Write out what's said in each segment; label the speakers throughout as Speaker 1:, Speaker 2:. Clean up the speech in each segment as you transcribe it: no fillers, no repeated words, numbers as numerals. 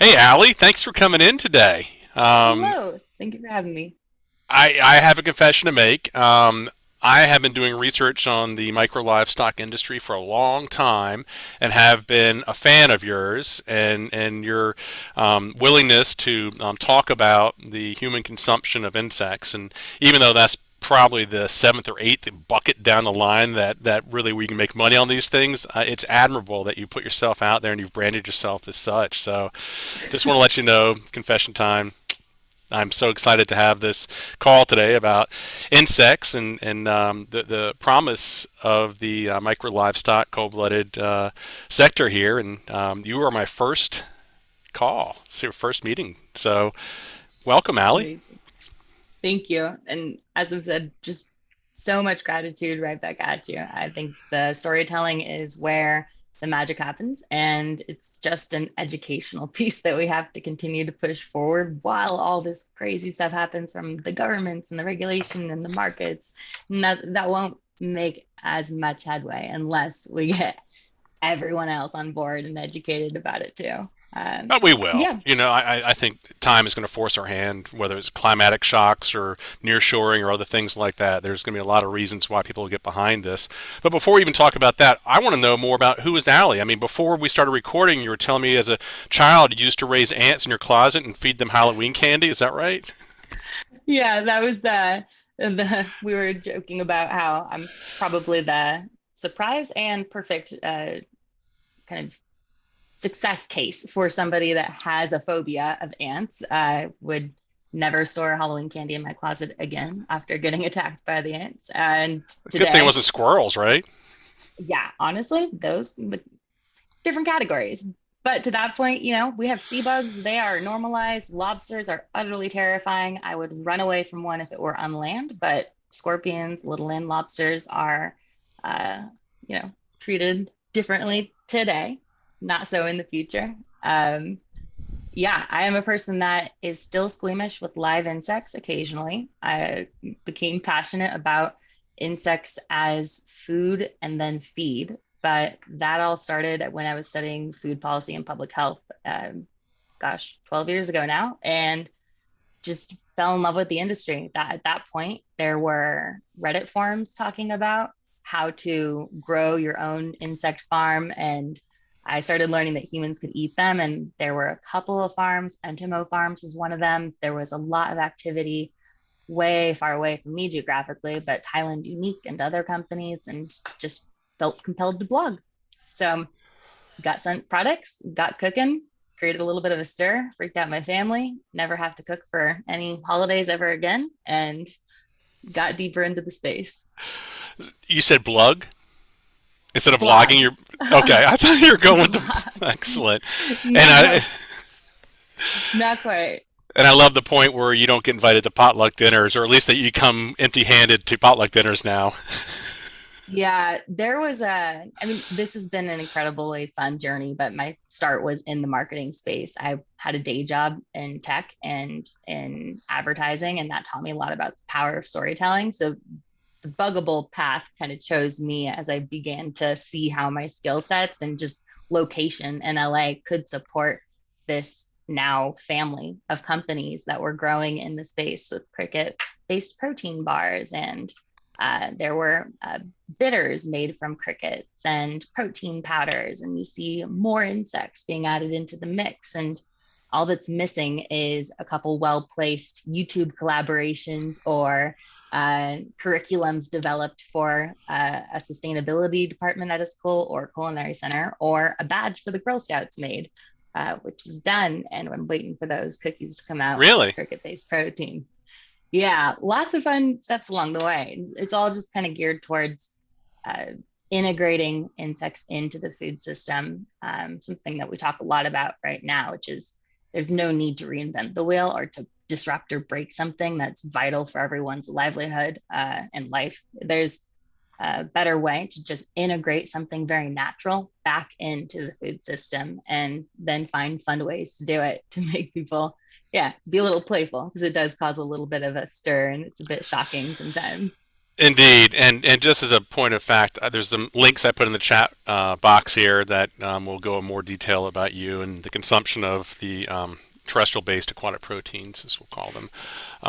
Speaker 1: Hey, Aly, thanks for coming in today.
Speaker 2: Hello. Thank you for having me.
Speaker 1: I have a confession to make. I have been doing research on the micro-livestock industry for a long time and have been a fan of yours and your willingness to talk about the human consumption of insects. And even though that's probably the seventh or eighth bucket down the line that really we can make money on these things, it's admirable that you put yourself out there and you've branded yourself as such. So just want to let you know, confession time. I'm so excited to have this call today about insects and the promise of the micro livestock cold blooded sector here. And you are my first call. It's your first meeting. So welcome, Aly.
Speaker 2: Amazing. Thank you. And as I've said, just so much gratitude right back at you. I think the storytelling is where the magic happens, and it's just an educational piece that we have to continue to push forward while all this crazy stuff happens from the governments and the regulation and the markets. And that won't make as much headway unless we get everyone else on board and educated about it too.
Speaker 1: But we will.
Speaker 2: Yeah,
Speaker 1: I think time is going to force our hand, whether it's climatic shocks or nearshoring or other things like that. There's going to be a lot of reasons why people get behind this. But before we even talk about that, I want to know more about who is Aly. I mean, before we started recording, you were telling me as a child you used to raise ants in your closet and feed them Halloween candy. Is that right?
Speaker 2: yeah, that was we were joking about how I'm probably the surprise and perfect kind of success case for somebody that has a phobia of ants. I would never store Halloween candy in my closet again after getting attacked by the ants. And
Speaker 1: Good thing it
Speaker 2: today,
Speaker 1: wasn't squirrels, right?
Speaker 2: yeah, honestly, those but different categories. But to that point, we have sea bugs. They are normalized. Lobsters are utterly terrifying. I would run away from one if it were on land, but scorpions, little land lobsters are, uh, treated differently today, not so in the future. Um, yeah, I am a person that is still squeamish with live insects occasionally. I became passionate about insects as food and then feed, but that all started when I was studying food policy and public health, 12 years ago now, and just fell in love with the industry. That at that point, there were Reddit forums talking about how to grow your own insect farm, and I started learning that humans could eat them. And there were a couple of farms. Entimo Farms was one of them. There was a lot of activity way far away from me geographically, but Thailand Unique and other companies, and just felt compelled to blog. So got sent products, got cooking, created a little bit of a stir, freaked out my family, never have to cook for any holidays ever again, and got deeper into the space.
Speaker 1: You said blug instead of
Speaker 2: Blog.
Speaker 1: vlogging. You're okay. I thought you were going with
Speaker 2: Blog.
Speaker 1: the excellent. And I
Speaker 2: No, not quite.
Speaker 1: and I love the point where you don't get invited to potluck dinners, or at least that you come empty-handed to potluck dinners now.
Speaker 2: Yeah, I mean, this has been an incredibly fun journey, but my start was in the marketing space. I had a day job in tech and in advertising, and that taught me a lot about the power of storytelling. So the Bugible path kind of chose me as I began to see how my skill sets and just location in LA could support this now family of companies that were growing in the space with cricket based protein bars. And there were bitters made from crickets and protein powders. And you see more insects being added into the mix. And all that's missing is a couple well placed YouTube collaborations or curriculums developed for a sustainability department at a school or culinary center, or a badge for the Girl Scouts made, which is done. And I'm waiting for those cookies to come out with
Speaker 1: Really?
Speaker 2: cricket based protein. Yeah, lots of fun steps along the way. It's all just kind of geared towards uh, integrating insects into the food system, something that we talk a lot about right now, which is there's no need to reinvent the wheel or to disrupt or break something that's vital for everyone's livelihood and life. There's a better way to just integrate something very natural back into the food system and then find fun ways to do it to make people, yeah, be a little playful because it does cause a little bit of a stir and it's a bit shocking sometimes.
Speaker 1: Indeed, and just as a point of fact, there's some links I put in the chat box here that will go in more detail about you and the consumption of the terrestrial-based aquatic proteins, as we'll call them,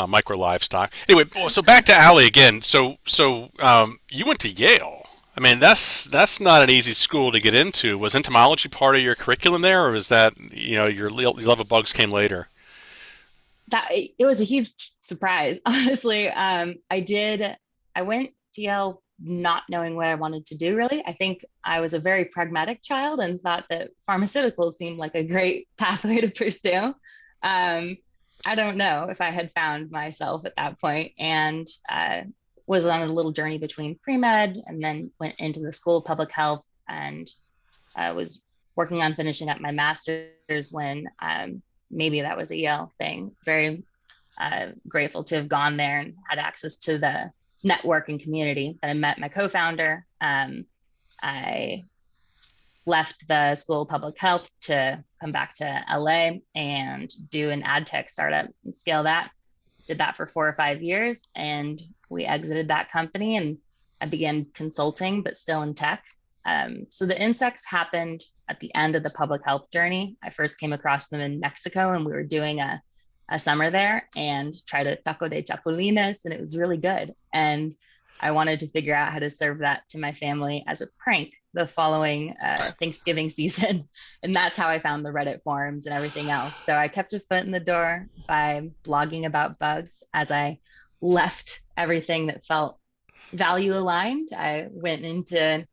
Speaker 1: micro-livestock. Anyway, so back to Aly again. So you went to Yale. I mean, that's not an easy school to get into. Was entomology part of your curriculum there, or was that your love of bugs came later?
Speaker 2: That it was a huge surprise, honestly. I went to Yale not knowing what I wanted to do really. I think I was a very pragmatic child and thought that pharmaceuticals seemed like a great pathway to pursue. Um, I don't know if I had found myself at that point, and was on a little journey between pre-med and then went into the School of Public Health, and I was working on finishing up my master's when maybe that was a Yale thing. Very grateful to have gone there and had access to the network and community that I met my co-founder. I left the School of Public Health to come back to LA and do an ad tech startup and scale that. Did that for 4 or 5 years, and we exited that company, and I began consulting, but still in tech. So the insects happened at the end of the public health journey. I first came across them in Mexico, and we were doing a summer there and tried a taco de chapulines, and it was really good. And I wanted to figure out how to serve that to my family as a prank the following Thanksgiving season. And that's how I found the Reddit forums and everything else. So I kept a foot in the door by blogging about bugs as I left everything that felt value aligned. I went into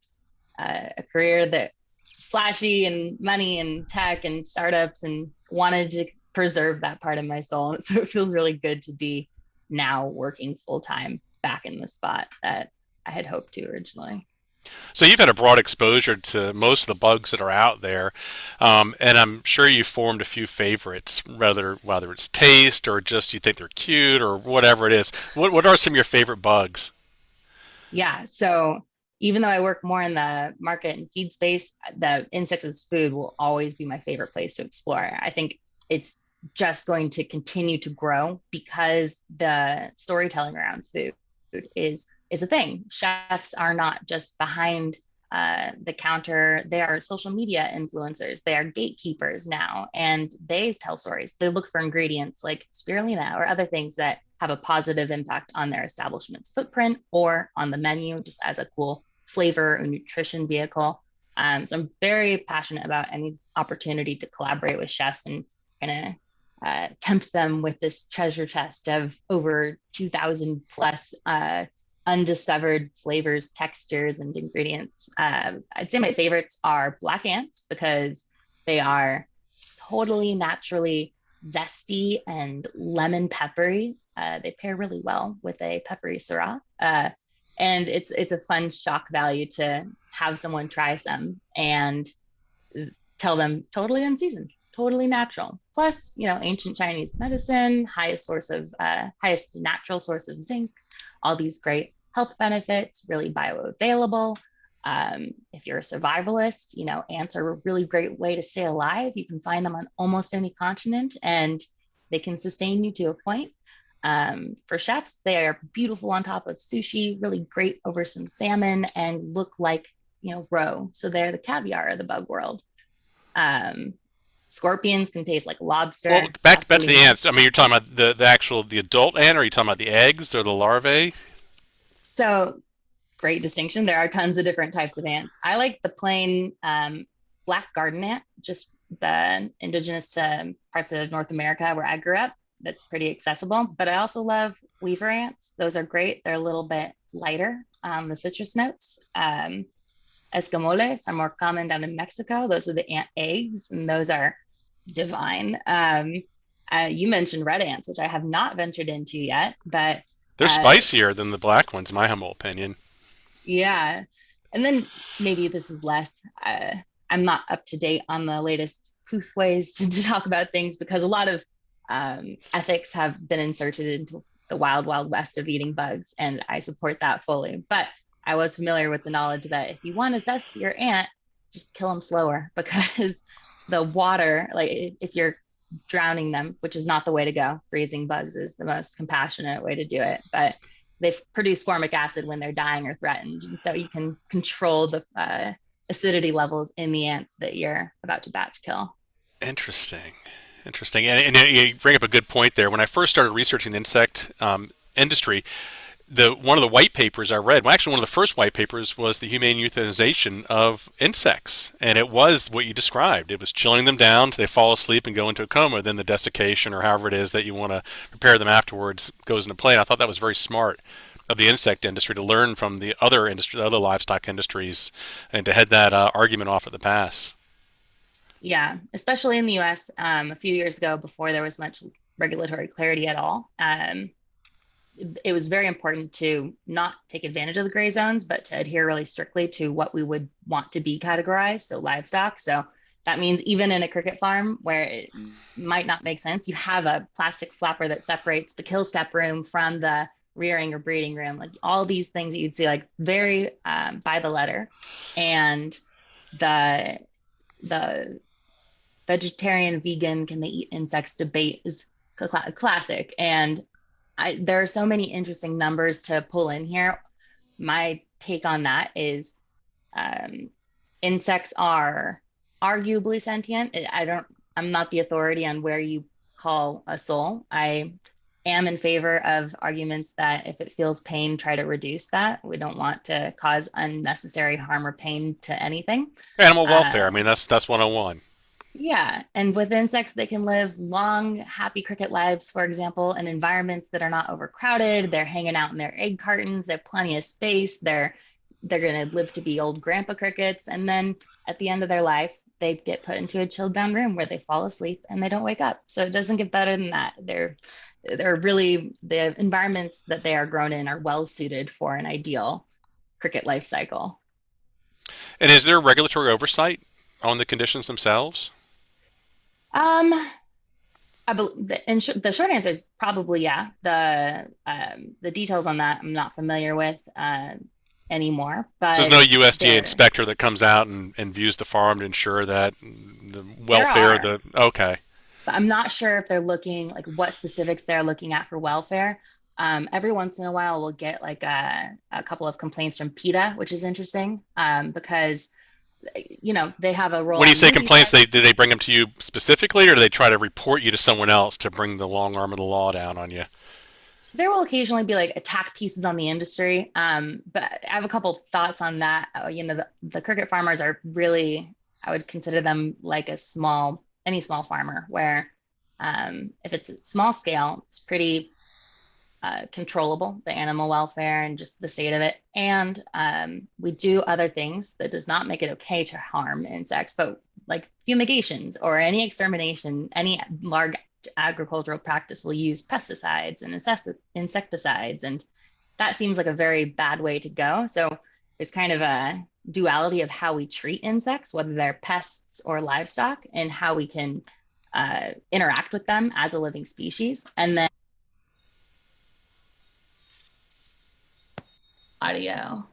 Speaker 2: a career that flashy and money and tech and startups, and wanted to preserve that part of my soul. So it feels really good to be now working full time back in the spot that I had hoped to originally.
Speaker 1: So you've had a broad exposure to most of the bugs that are out there, and I'm sure you formed a few favorites, whether it's taste or just you think they're cute or whatever it is. What are some of your favorite bugs?
Speaker 2: Yeah. So even though I work more in the market and feed space, the insects as food will always be my favorite place to explore. I think it's just going to continue to grow because the storytelling around food is a thing. Chefs are not just behind the counter; they are social media influencers. They are gatekeepers now, and they tell stories. They look for ingredients like spirulina or other things that have a positive impact on their establishment's footprint or on the menu, just as a cool flavor or nutrition vehicle. So I'm very passionate about any opportunity to collaborate with chefs and kind of tempt them with this treasure chest of over 2,000 plus undiscovered flavors, textures, and ingredients. I'd say my favorites are black ants because they are totally naturally zesty and lemon peppery. They pair really well with a peppery Syrah. And it's a fun shock value to have someone try some and tell them totally unseasoned, totally natural. Plus, ancient Chinese medicine, highest natural source of zinc, all these great health benefits, really bioavailable. If you're a survivalist, ants are a really great way to stay alive. You can find them on almost any continent, and they can sustain you to a point. For chefs, they are beautiful on top of sushi, really great over some salmon, and look like, roe. So they're the caviar of the bug world. Um, Scorpions can taste like
Speaker 1: Well,
Speaker 2: lobster,
Speaker 1: back to the
Speaker 2: capulina.
Speaker 1: ants. I mean, you're talking about the adult ant, or are you talking about the eggs or the larvae?
Speaker 2: So great distinction. There are tons of different types of ants. I like the plain black garden ant, just the indigenous to parts of North America where I grew up. That's pretty accessible. But I also love weaver ants. Those are great. They're a little bit lighter on the citrus notes. Escamoles are more common down in Mexico. Those are the ant eggs, and those are divine. You mentioned red ants, which I have not ventured into yet, but
Speaker 1: They're
Speaker 2: uh,
Speaker 1: spicier than the black ones, in my humble opinion.
Speaker 2: yeah. And then maybe this is less, I'm not up to date on the latest couth ways to talk about things because a lot of ethics have been inserted into the wild, wild west of eating bugs, and I support that fully. But I was familiar with the knowledge that if you want to zest your ant, just kill them slower because the water, like if you're drowning them, which is not the way to go, freezing bugs is the most compassionate way to do it. But they produce formic acid when they're dying or threatened. And so you can control the acidity levels in the ants that you're about to batch kill.
Speaker 1: Interesting. Interesting. And you bring up a good point there. When I first started researching the insect industry, the one of the white papers I read, well, actually one of the first white papers was the humane euthanization of insects, and it was what you described. It was chilling them down till they fall asleep and go into a coma. Then the desiccation, or however it is that you want to prepare them afterwards, goes into play. And I thought that was very smart of the insect industry to learn from the other industry, the other livestock industries, and to head that argument off at the pass.
Speaker 2: Yeah, especially in the US, a few years ago, before there was much regulatory clarity at all. It was very important to not take advantage of the gray zones, but to adhere really strictly to what we would want to be categorized, so livestock. So that means even in a cricket farm where it might not make sense, you have a plastic flapper that separates the kill step room from the rearing or breeding room, like all these things that you'd see like very by the letter. And the the vegetarian, vegan, can they eat insects debate is classic. And there are so many interesting numbers to pull in here. My take on that is um, insects are arguably sentient. I'm not the authority on where you call a soul. I am in favor of arguments that if it feels pain, try to reduce that. We don't want to cause unnecessary harm or pain to anything.
Speaker 1: Animal welfare. I
Speaker 2: Uh,
Speaker 1: mean, that's 101.
Speaker 2: yeah, and with insects, they can live long, happy cricket lives, for example, in environments that are not overcrowded. They're hanging out in their egg cartons. They have plenty of space. They're going to live to be old grandpa crickets, and then at the end of their life, they get put into a chilled down room where they fall asleep and they don't wake up. So it doesn't get better than that. They're really the environments that they are grown in are well suited for an ideal cricket life cycle.
Speaker 1: And is there regulatory oversight on the conditions themselves?
Speaker 2: Um, the short answer is probably yeah. The details on that I'm not familiar with anymore,
Speaker 1: So there's
Speaker 2: but
Speaker 1: no USDA
Speaker 2: there
Speaker 1: inspector that comes out and views the farm to ensure that the
Speaker 2: there
Speaker 1: welfare of
Speaker 2: are.
Speaker 1: the. Okay.
Speaker 2: But I'm not sure if they're looking like what specifics they're looking at for welfare. Every once in a while, we'll get like a couple of complaints from PETA, which is interesting because they have a role
Speaker 1: When you
Speaker 2: on
Speaker 1: say
Speaker 2: meat
Speaker 1: complaints, do
Speaker 2: that's
Speaker 1: they bring them to you specifically, or do they try to report you to someone else to bring the long arm of the law down on you?
Speaker 2: there will occasionally be like attack pieces on the industry. But I have a couple thoughts on that. The cricket farmers are really, I would consider them like any small farmer, where if it's a small scale, it's pretty controllable, the animal welfare and just the state of it. And we do other things that does not make it okay to harm insects, but like fumigations or any extermination, any large agricultural practice will use pesticides and insecticides. And that seems like a very bad way to go. So it's kind of a duality of how we treat insects, whether they're pests or livestock, and how we can interact with them as a living species. And then audio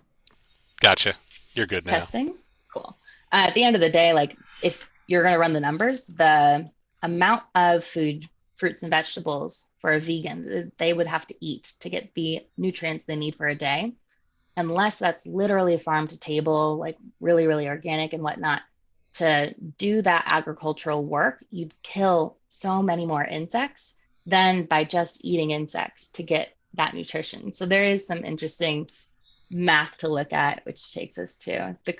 Speaker 1: Gotcha. You're good now.
Speaker 2: testing. Cool. At the end of the day, like if you're going to run the numbers, the amount of food, fruits, and vegetables for a vegan they would have to eat to get the nutrients they need for a day, unless that's literally farm to table, like really, really organic and whatnot, to do that agricultural work, you'd kill so many more insects than by just eating insects to get that nutrition. So there is some interesting math to look at, which takes us to the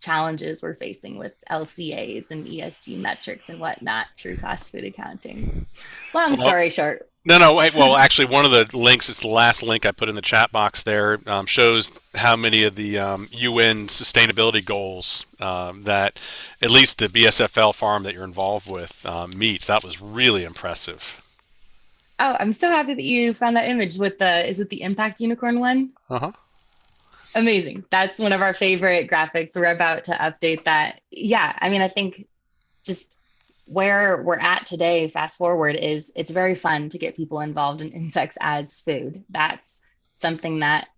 Speaker 2: challenges we're facing with LCAs and ESG metrics and whatnot, true cost food accounting. Long
Speaker 1: Well,
Speaker 2: story short.
Speaker 1: no, no. Wait, well, actually, one of the links, it's the last link I put in the chat box there, shows how many of the UN sustainability goals that at least the BSFL farm that you're involved with meets. That was really impressive.
Speaker 2: Oh, I'm so happy that you found that image with is it the impact unicorn one?
Speaker 1: Uh huh.
Speaker 2: Amazing. That's one of our favorite graphics. We're about to update that. Yeah, I mean, I think just where we're at today, fast forward, is it's very fun to get people involved in insects as food. That's something that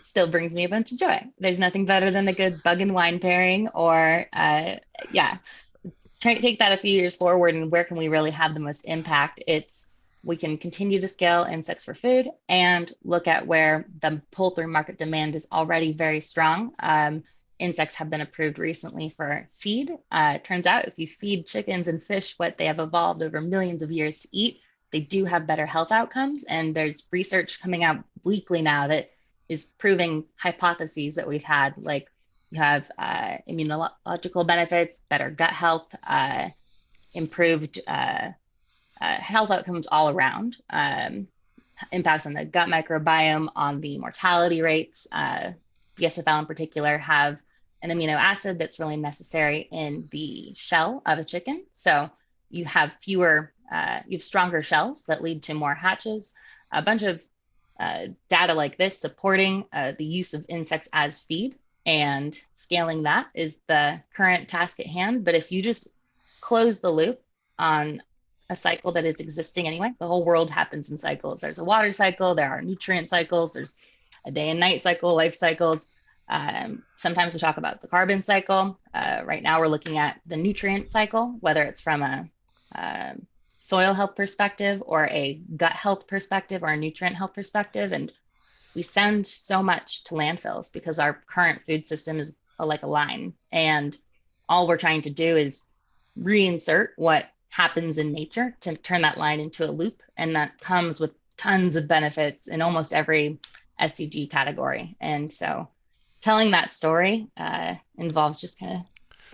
Speaker 2: still brings me a bunch of joy. There's nothing better than a good bug and wine pairing, or yeah, take that a few years forward and where can we really have the most impact? It's we can continue to scale insects for food and look at where the pull-through market demand is already very strong. Insects have been approved recently for feed. It turns out if you feed chickens and fish what they have evolved over millions of years to eat, they do have better health outcomes. And there's research coming out weekly now that is proving hypotheses that we've had, like you have immunological benefits, better gut health, improved health outcomes all around, impacts on the gut microbiome, on the mortality rates. BSFL in particular have an amino acid that's really necessary in the shell of a chicken. So you have you have stronger shells that lead to more hatches. A bunch of data like this supporting the use of insects as feed, and scaling that is the current task at hand. But if you just close the loop on a cycle that is existing anyway, the whole world happens in cycles. There's a water cycle, there are nutrient cycles, there's a day and night cycle, life cycles. Sometimes we talk about the carbon cycle. Right now we're looking at the nutrient cycle, whether it's from a soil health perspective or a gut health perspective or a nutrient health perspective. And we send so much to landfills because our current food system is like a line. And all we're trying to do is reinsert what happens in nature to turn that line into a loop. And that comes with tons of benefits in almost every SDG category. And so telling that story involves just kind of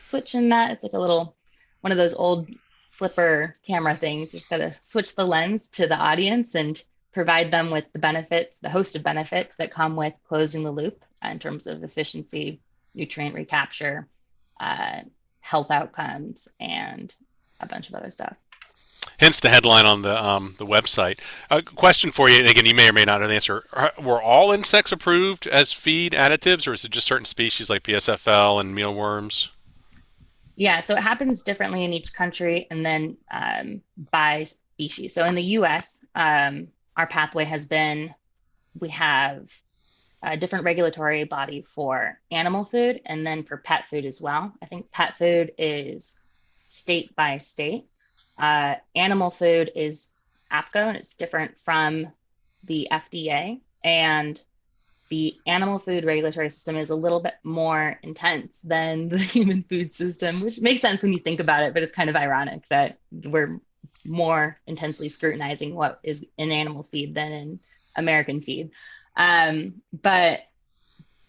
Speaker 2: switching that. It's like a little, one of those old flipper camera things. You just got to switch the lens to the audience and provide them with the benefits, the host of benefits that come with closing the loop in terms of efficiency, nutrient recapture, health outcomes, and a bunch of other stuff.
Speaker 1: Hence the headline on the website. A question for you, and again, you may or may not know the answer. Were all insects approved as feed additives, or is it just certain species like BSFL and mealworms?
Speaker 2: Yeah, so it happens differently in each country and then by species. So in the US, our pathway has been we have a different regulatory body for animal food and then for pet food as well. I think pet food is state by state. Animal food is AFCO and it's different from the FDA. And the animal food regulatory system is a little bit more intense than the human food system, which makes sense when you think about it, but it's kind of ironic that we're more intensely scrutinizing what is in animal feed than in American feed. But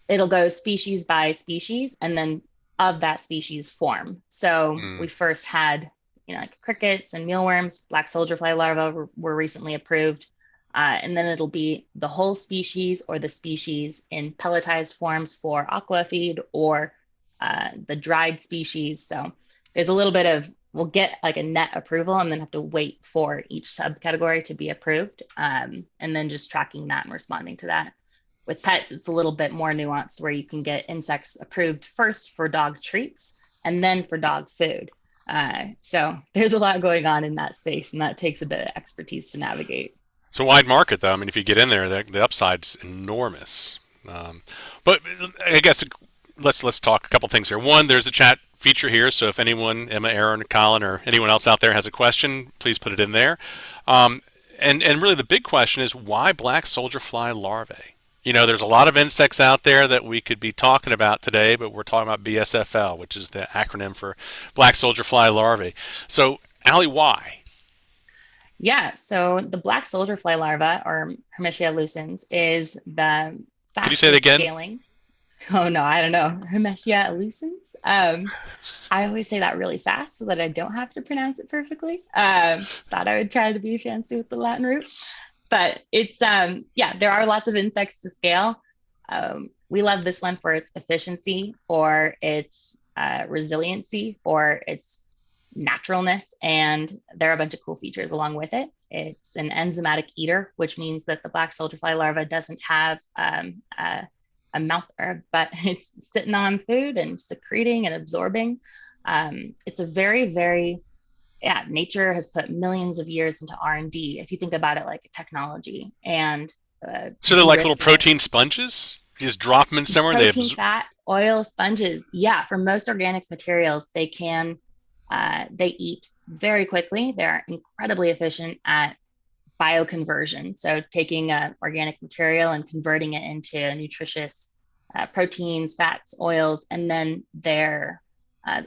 Speaker 2: it'll go species by species and then of that species form. So we
Speaker 1: Mm.
Speaker 2: first had, like crickets and mealworms, black soldier fly larvae were recently approved. And then it'll be the whole species or the species in pelletized forms for aqua feed or the dried species. So there's a little bit of, we'll get like a net approval and then have to wait for each subcategory to be approved. And then just tracking that and responding to that. With pets, it's a little bit more nuanced where you can get insects approved first for dog treats and then for dog food. So there's a lot going on in that space, and that takes a bit of expertise to navigate.
Speaker 1: It's a wide market, though. I mean, if you get in there, the upside's enormous. But I guess let's talk a couple things here. One, there's a chat feature here, so if anyone, Emma, Aaron, Colin, or anyone else out there has a question, please put it in there. And really, the big question is why black soldier fly larvae? There's a lot of insects out there that we could be talking about today, but we're talking about BSFL, which is the acronym for black soldier fly larvae. So, Aly, why?
Speaker 2: Yeah, so the black soldier fly larva, or Hermetia lucens, is the
Speaker 1: Could you say it
Speaker 2: fastest
Speaker 1: again?
Speaker 2: scaling. Oh no, I don't know. Hermetia lucens. I always say that really fast so that I don't have to pronounce it perfectly. Thought I would try to be fancy with the Latin root, but it's yeah, there are lots of insects to scale. We love this one for its efficiency, for its resiliency, for its naturalness, and there are a bunch of cool features along with it. It's an enzymatic eater, which means that the black soldier fly larva doesn't have a mouth or but it's sitting on food and secreting and absorbing. It's a very, very, yeah, nature has put millions of years into R&D if you think about it like a technology, and
Speaker 1: So they're like little
Speaker 2: de-risking it.
Speaker 1: protein sponges. You just drop them in somewhere and they
Speaker 2: Protein,
Speaker 1: absorb.
Speaker 2: fat, oil, sponges. Yeah, for most organics materials, they eat very quickly. They're incredibly efficient at bioconversion. So taking organic material and converting it into nutritious proteins, fats, oils, and then their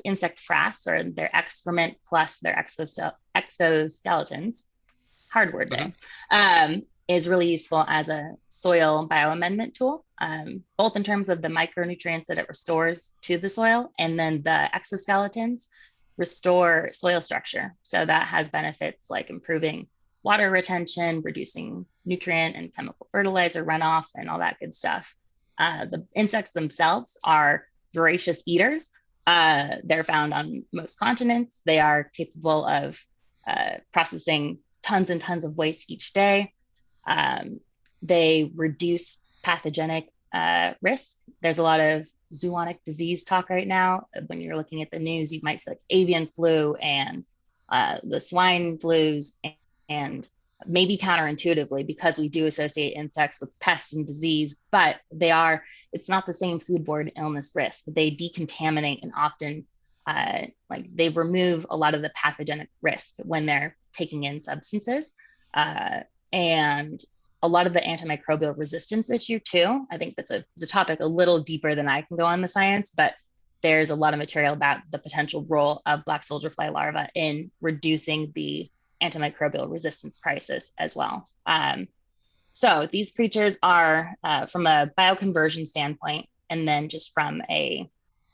Speaker 2: insect frass or their excrement plus their exoskeletons, hard word
Speaker 1: Hmm.
Speaker 2: day, is really useful as a soil bioamendment tool, both in terms of the micronutrients that it restores to the soil, and then the exoskeletons restore soil structure. So that has benefits like improving water retention, reducing nutrient and chemical fertilizer runoff, and all that good stuff. The insects themselves are voracious eaters. They're found on most continents. They are capable of processing tons and tons of waste each day. Um, they reduce pathogenic risk. There's a lot of zoonotic disease talk right now. When you're looking at the news, you might see like avian flu and the swine flus, and maybe counterintuitively because we do associate insects with pests and disease, but it's not the same foodborne illness risk. They decontaminate and often like they remove a lot of the pathogenic risk when they're taking in substances. And a lot of the antimicrobial resistance issue too. I think it's a topic a little deeper than I can go on the science, but there's a lot of material about the potential role of black soldier fly larvae in reducing the antimicrobial resistance crisis as well. So these creatures are, from a bioconversion standpoint, and then just from a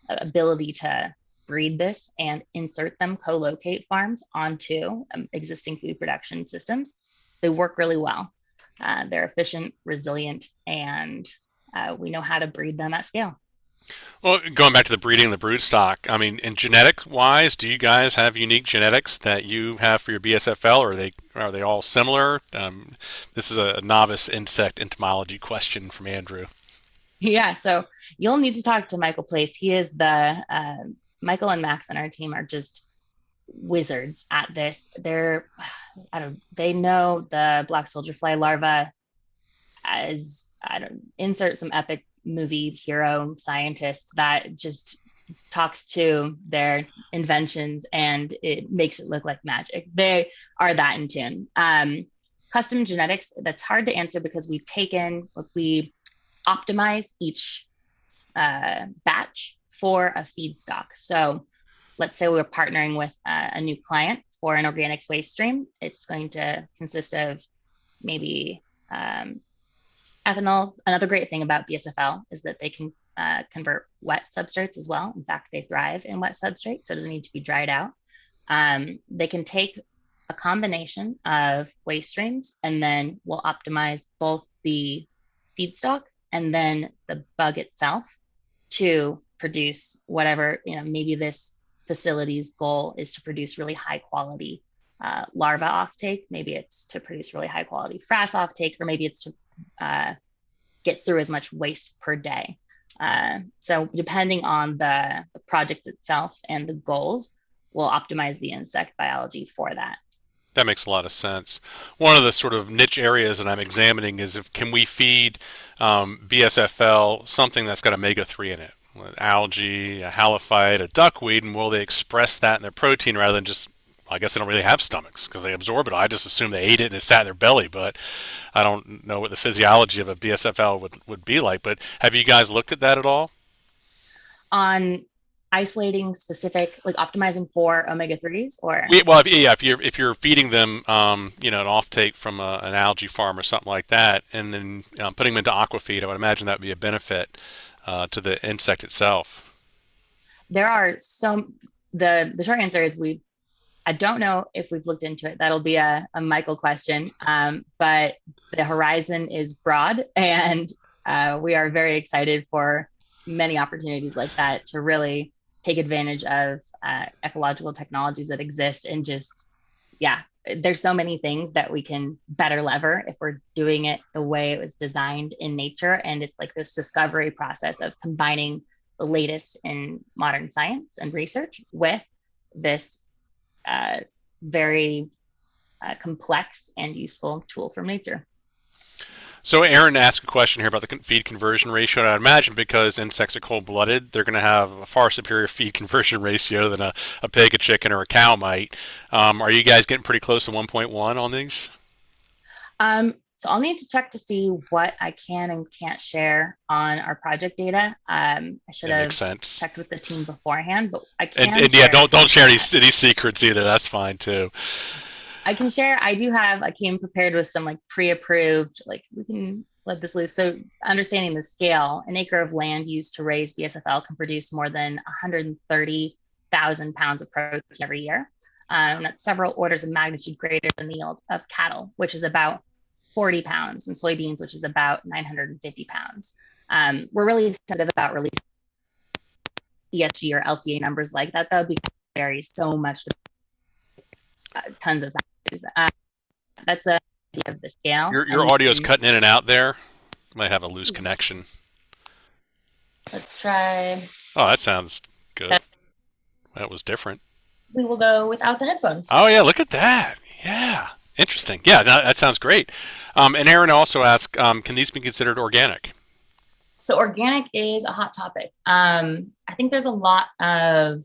Speaker 2: ability to breed this and insert them, co-locate farms onto existing food production systems, they work really well. They're efficient, resilient, and we know how to breed them at scale.
Speaker 1: Well, going back to the breeding and the brood stock, I mean, in genetic wise, do you guys have unique genetics that you have for your BSFL, or are they all similar? This is a novice insect entomology question from Andrew.
Speaker 2: Yeah, so you'll need to talk to Michael Place. He is the Michael and Max on our team are just wizards at this. I don't, they know the black soldier fly larva as I don't insert some epic movie hero scientist that just talks to their inventions and it makes it look like magic. They are that in tune. Custom genetics, that's hard to answer because we optimize each batch for a feedstock. So let's say we're partnering with a new client for an organics waste stream. It's going to consist of maybe ethanol. Another great thing about BSFL is that they can convert wet substrates as well. In fact, they thrive in wet substrates, so it doesn't need to be dried out. They can take a combination of waste streams, and then we'll optimize both the feedstock and then the bug itself to produce whatever, maybe this facility's goal is to produce really high quality larva offtake. Maybe it's to produce really high quality frass offtake, or maybe it's to get through as much waste per day. So depending on the project itself and the goals, we'll optimize the insect biology for that.
Speaker 1: That makes a lot of sense. One of the sort of niche areas that I'm examining is if can we feed BSFL something that's got omega-3 in it, algae, a halophyte, a duckweed, and will they express that in their protein rather than just I guess they don't really have stomachs because they absorb it. I just assume they ate it and it sat in their belly, but I don't know what the physiology of a BSFL would be like. But have you guys looked at that at all?
Speaker 2: On isolating specific, like optimizing for omega-3s or
Speaker 1: Well, yeah, if you're feeding them, an offtake from an algae farm or something like that, and then putting them into aquafeed, I would imagine that would be a benefit to the insect itself.
Speaker 2: there are some the short answer is I don't know if we've looked into it. That'll be a Michael question. But the horizon is broad, and we are very excited for many opportunities like that to really take advantage of ecological technologies that exist. And just, yeah, there's so many things that we can better lever if we're doing it the way it was designed in nature. And it's like this discovery process of combining the latest in modern science and research with this very complex and useful tool from nature.
Speaker 1: So Aaron asked a question here about the feed conversion ratio, and I imagine because insects are cold-blooded, they're going to have a far superior feed conversion ratio than a pig, a chicken, or a cow might. Are you guys getting pretty close to 1.1 on these?
Speaker 2: So I'll need to check to see what I can and can't share on our project data. I should
Speaker 1: That makes
Speaker 2: have
Speaker 1: sense.
Speaker 2: checked with the team beforehand, but I
Speaker 1: And
Speaker 2: can
Speaker 1: yeah,
Speaker 2: share
Speaker 1: don't
Speaker 2: some
Speaker 1: share
Speaker 2: stats.
Speaker 1: any secrets either. That's fine too.
Speaker 2: I can share. I came prepared with some like pre-approved, like we can let this loose. So understanding the scale, an acre of land used to raise BSFL can produce more than 130,000 pounds of protein every year. That's several orders of magnitude greater than the yield of cattle, which is about 40 pounds, and soybeans, which is about 950 pounds. We're really sensitive about releasing ESG or LCA numbers like that, though, because it varies so much, tons of factors. That's a idea of the scale,
Speaker 1: Your
Speaker 2: and we
Speaker 1: audio's
Speaker 2: can
Speaker 1: cutting in and out there. Might have a loose connection.
Speaker 3: Let's try.
Speaker 1: Oh, that sounds good. That was different.
Speaker 3: We will go without the headphones.
Speaker 1: Oh yeah, look at that. Yeah, interesting. Yeah, that sounds great. And Aaron also asked, can these be considered organic?
Speaker 3: So organic is a hot topic. I think there's a lot of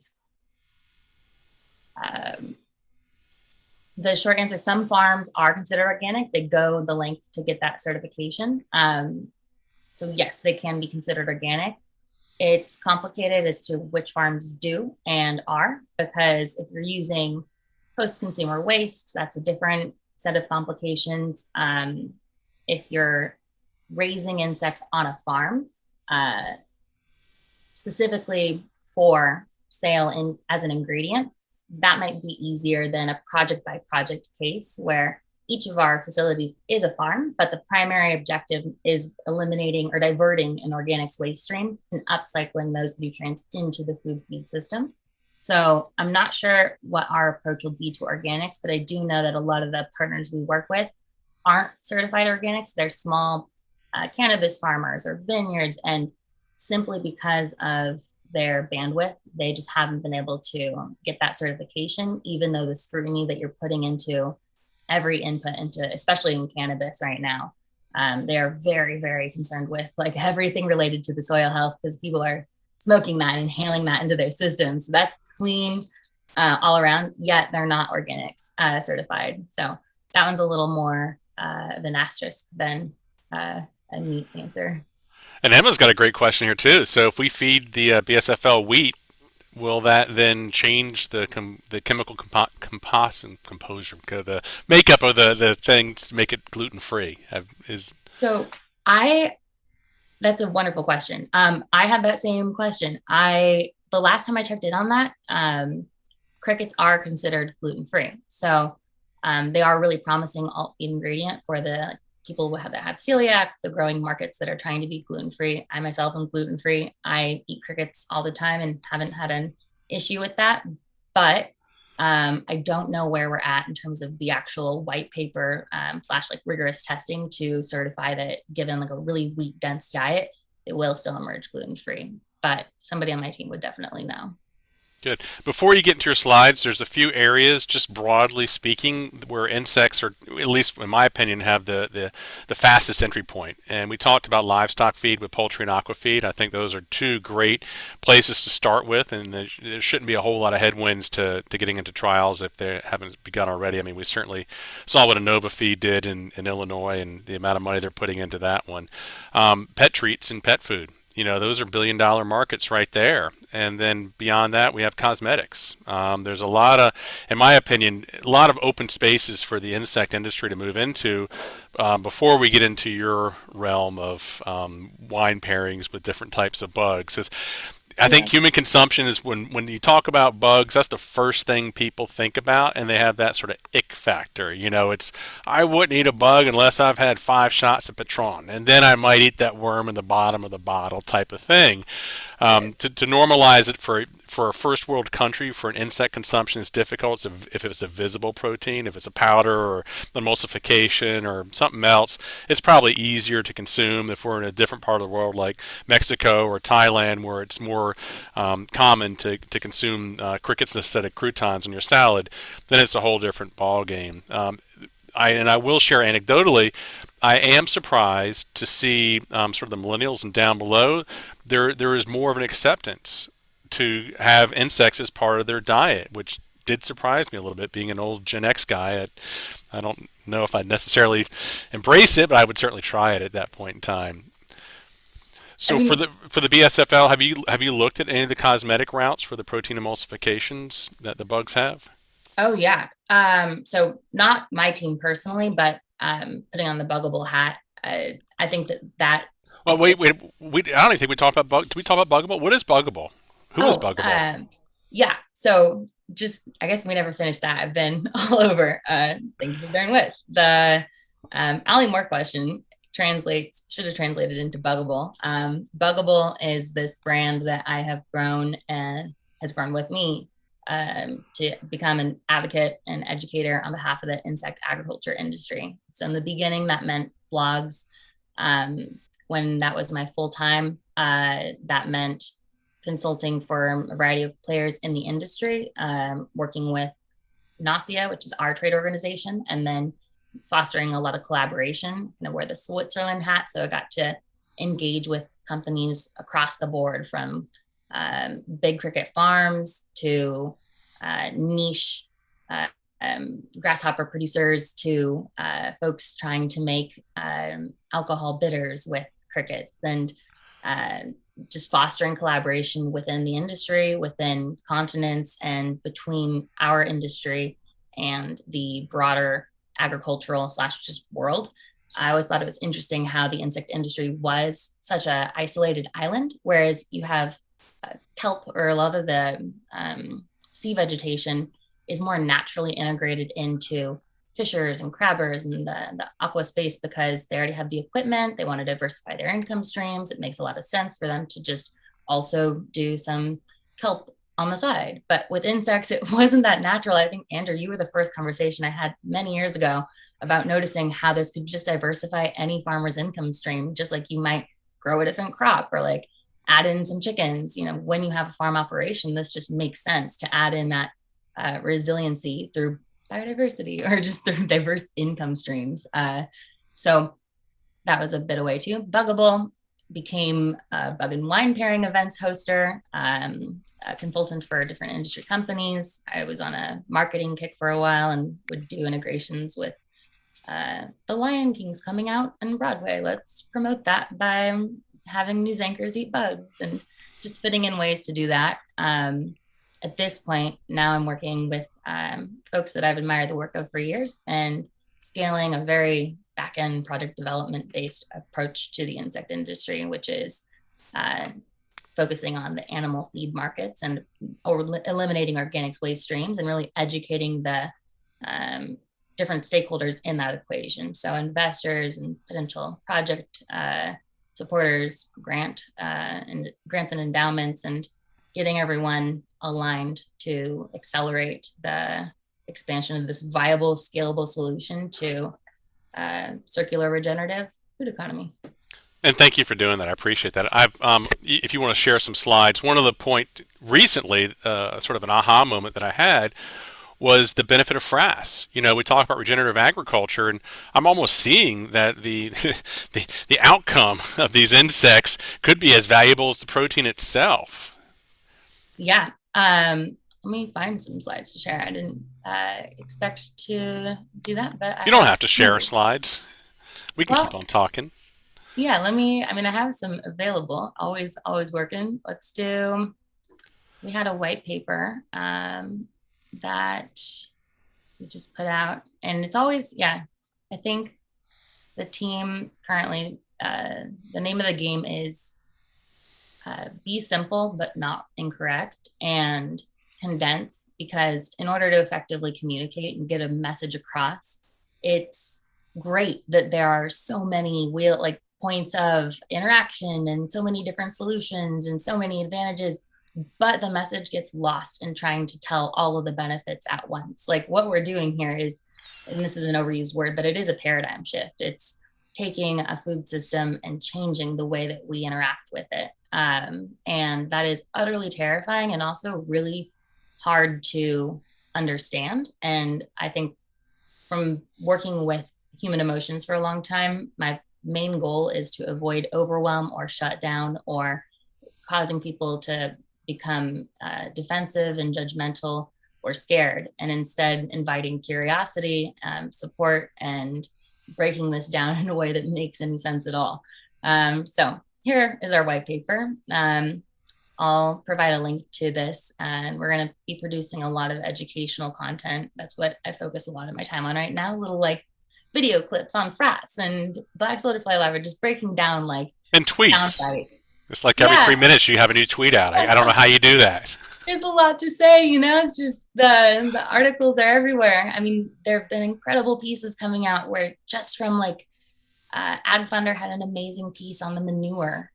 Speaker 3: um, the short answer. Some farms are considered organic. They go the length to get that certification. So yes, they can be considered organic. It's complicated as to which farms do and are, because if you're using post-consumer waste, that's a different set of complications. If you're raising insects on a farm, uh, specifically for sale in as an ingredient, that might be easier than a project by project case where each of our facilities is a farm, but the primary objective is eliminating or diverting an organics waste stream and upcycling those nutrients into the food feed system. So I'm not sure what our approach will be to organics, but I do know that a lot of the partners we work with aren't certified organics. They're small cannabis farmers or vineyards, and simply because of their bandwidth, they just haven't been able to get that certification, even though the scrutiny that you're putting into every input into, especially in cannabis right now, they are very, very concerned with like everything related to the soil health, because people are smoking that and inhaling that into their systems. So that's clean all around, yet they're not organics certified. So that one's a little more of an asterisk than a neat answer.
Speaker 1: And Emma's got a great question here too. So if we feed the BSFL wheat, will that then change the chemical composure, the makeup of the things to make it gluten free? Is
Speaker 3: So I that's a wonderful question. I have that same question. The last time I checked in on that, crickets are considered gluten free. So they are really promising alt feed ingredient for the people that have celiac, the growing markets that are trying to be gluten free. I myself am gluten free. I eat crickets all the time and haven't had an issue with that. But I don't know where we're at in terms of the actual white paper slash like rigorous testing to certify that given like a really wheat dense diet, it will still emerge gluten free. But somebody on my team would definitely know.
Speaker 1: good. Before you get into your slides, there's a few areas, just broadly speaking, where insects are, at least in my opinion, have the fastest entry point. And we talked about livestock feed with poultry and aqua feed. I think those are two great places to start with, and there shouldn't be a whole lot of headwinds to getting into trials if they haven't begun already. I mean, we certainly saw what Nova Feed did in Illinois and the amount of money they're putting into that one. Pet treats and pet food, those are billion-dollar markets right there. And then beyond that, we have cosmetics. There's a lot of, in my opinion, a lot of open spaces for the insect industry to move into before we get into your realm of wine pairings with different types of bugs. I think
Speaker 3: Yeah.
Speaker 1: human consumption is when you talk about bugs, that's the first thing people think about, and they have that sort of ick factor. It's I wouldn't eat a bug unless I've had 5 shots of Patron, and then I might eat that worm in the bottom of the bottle type of thing.
Speaker 3: Right.
Speaker 1: To normalize it for a first world country for an insect consumption is difficult. So if it's a visible protein, if it's a powder or emulsification or something else, it's probably easier to consume if we're in a different part of the world like Mexico or Thailand, where it's more common to consume crickets instead of croutons in your salad. Then it's a whole different ball game. I will share anecdotally, I am surprised to see sort of the millennials and down below, there is more of an acceptance to have insects as part of their diet, which did surprise me a little bit. Being an old Gen X guy, I don't know if I'd necessarily embrace it, but I would certainly try it at that point in time.
Speaker 3: I
Speaker 1: So
Speaker 3: mean,
Speaker 1: for the BSFL, have you looked at any of the cosmetic routes for the protein emulsifications that the bugs have?
Speaker 3: oh yeah. So not my team personally, but putting on the Buggable hat, I think that
Speaker 1: Well, wait. I don't even think we talked about bug. Did we talk about Bugible? What is Bugible? Who is
Speaker 3: oh,
Speaker 1: Bugible?
Speaker 3: yeah. So just, I guess we never finished that. I've been all over. Thank you for bearing with. The Aly Moore question should have translated into Buggable. Buggable is this brand that I have grown and has grown with me to become an advocate and educator on behalf of the insect agriculture industry. So in the beginning, that meant blogs. Um, when that was my full time, that meant consulting for a variety of players in the industry, working with NASIA, which is our trade organization, and then fostering a lot of collaboration. I wear the Switzerland hat, so I got to engage with companies across the board, from big cricket farms to niche uh, grasshopper producers to folks trying to make alcohol bitters with crickets, and uh, just fostering collaboration within the industry, within continents, and between our industry and the broader agricultural slash just world. I always thought it was interesting how the insect industry was such a isolated island, whereas you have kelp, or a lot of the sea vegetation is more naturally integrated into fishers and crabbers and the aqua space, because they already have the equipment. They want to diversify their income streams. It makes a lot of sense for them to just also do some kelp on the side. But with insects, it wasn't that natural. I think, Andrew, you were the first conversation I had many years ago about noticing how this could just diversify any farmer's income stream, just like you might grow a different crop or like add in some chickens. When you have a farm operation, this just makes sense to add in that resiliency through biodiversity or just through diverse income streams. So that was a bit away too. Buggable became a bug and wine pairing events hoster, a consultant for different industry companies. I was on a marketing kick for a while and would do integrations with The Lion King's coming out on Broadway. Let's promote that by having news anchors eat bugs, and just fitting in ways to do that. At this point, now I'm working with folks that I've admired the work of for years, and scaling a very back-end product development based approach to the insect industry, which is focusing on the animal feed markets and eliminating organics waste streams, and really educating the different stakeholders in that equation. So investors and potential project supporters, grants and endowments, and getting everyone aligned to accelerate the expansion of this viable, scalable solution to circular regenerative food economy.
Speaker 1: And thank you for doing that. I appreciate that. If you want to share some slides, one of the point recently, sort of an aha moment that I had was the benefit of frass. We talk about regenerative agriculture, and I'm almost seeing that the the outcome of these insects could be as valuable as the protein itself.
Speaker 3: Yeah. Let me find some slides to share. I didn't expect to do that, but I
Speaker 1: You don't
Speaker 3: have.
Speaker 1: have to share slides. We can keep
Speaker 3: Well,
Speaker 1: on talking.
Speaker 3: yeah, I have some available, always working. We had a white paper that we just put out, and it's always, yeah, I think the team currently, the name of the game is be simple but not incorrect, and condense, because in order to effectively communicate and get a message across, it's great that there are so many points of interaction and so many different solutions and so many advantages, but the message gets lost in trying to tell all of the benefits at once. Like, what we're doing here is, and this is an overused word, but it is a paradigm shift. It's taking a food system and changing the way that we interact with it. And that is utterly terrifying and also really hard to understand. And I think, from working with human emotions for a long time, my main goal is to avoid overwhelm or shut down or causing people to become defensive and judgmental or scared, and instead inviting curiosity, support, and breaking this down in a way that makes any sense at all. So here is our white paper. I'll provide a link to this, and we're going to be producing a lot of educational content. That's what I focus a lot of my time on right now. Little like video clips on frass and black soldier fly larvae, just breaking down like
Speaker 1: And tweets.
Speaker 3: downside.
Speaker 1: It's like every
Speaker 3: Yeah,
Speaker 1: 3 minutes you have a new tweet out. I don't know how you do that.
Speaker 3: there's a lot to say, you know. It's just the articles are everywhere. I mean, there have been incredible pieces coming out where just from like Ag Funder had an amazing piece on the manure.